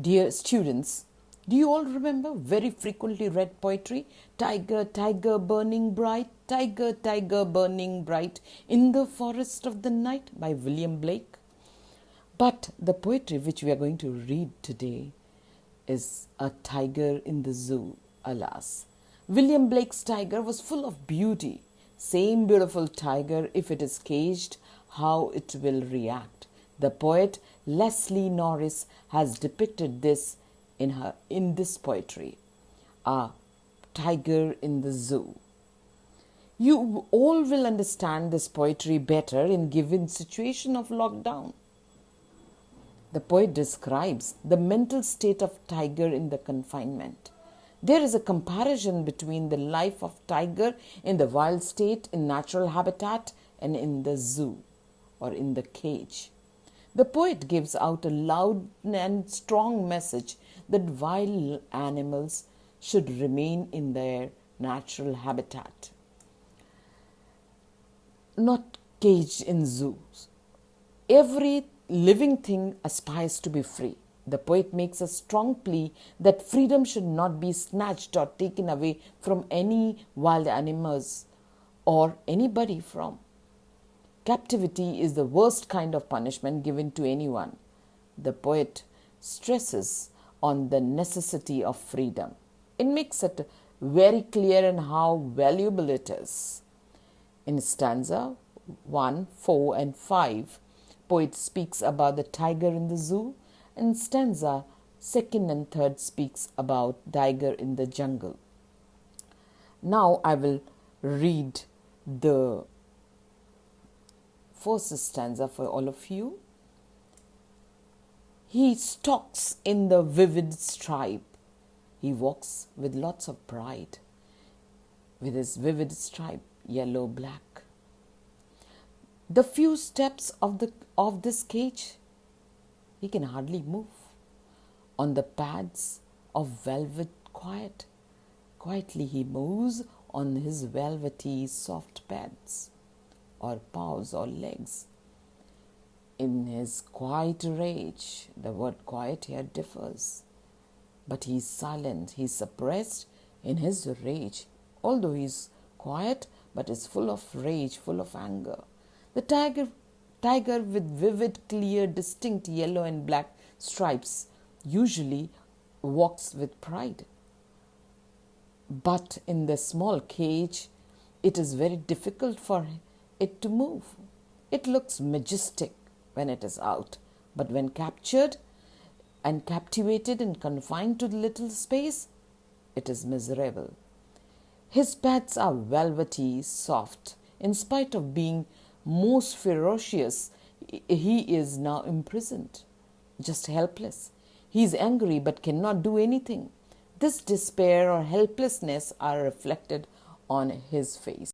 Dear students, do you all remember very frequently read poetry? Tiger, tiger burning bright, tiger, tiger burning bright in the forest of the night by William Blake. But the poetry which we are going to read today is A Tiger in the Zoo, alas. William Blake's tiger was full of beauty. Same beautiful tiger, if it is caged, how it will react. The poet Leslie Norris has depicted this in this poetry, A Tiger in the Zoo. You all will understand this poetry better in given situation of lockdown. The poet describes the mental state of tiger in the confinement. There is a comparison between the life of tiger in the wild state, in natural habitat, and in the zoo or in the cage. The poet gives out a loud and strong message that wild animals should remain in their natural habitat, not caged in zoos. Every living thing aspires to be free. The poet makes a strong plea that freedom should not be snatched or taken away from any wild animals or anybody from. Captivity is the worst kind of punishment given to anyone. The poet stresses on the necessity of freedom. It makes it very clear in how valuable it is. In stanza 1, 4 and 5, poet speaks about the tiger in the zoo, and stanza 2nd and 3rd speaks about tiger in the jungle. Now I will read the first stanza for all of you. He stalks in the vivid stripe. He walks with lots of pride, with his vivid stripe, yellow, black. The few steps of this cage, he can hardly move. On the pads of velvet quietly he moves on his velvety soft pads, or paws or legs. In his quiet rage, the word quiet here differs, but he is silent, he is suppressed in his rage, although he is quiet but is full of rage, full of anger. The tiger with vivid, clear, distinct yellow and black stripes usually walks with pride. But in the small cage, it is very difficult for it to move. It looks majestic when it is out, but when captured and captivated and confined to the little space, it is miserable. His pads are velvety, soft. In spite of being most ferocious, he is now imprisoned, just helpless. He is angry but cannot do anything. This despair or helplessness are reflected on his face.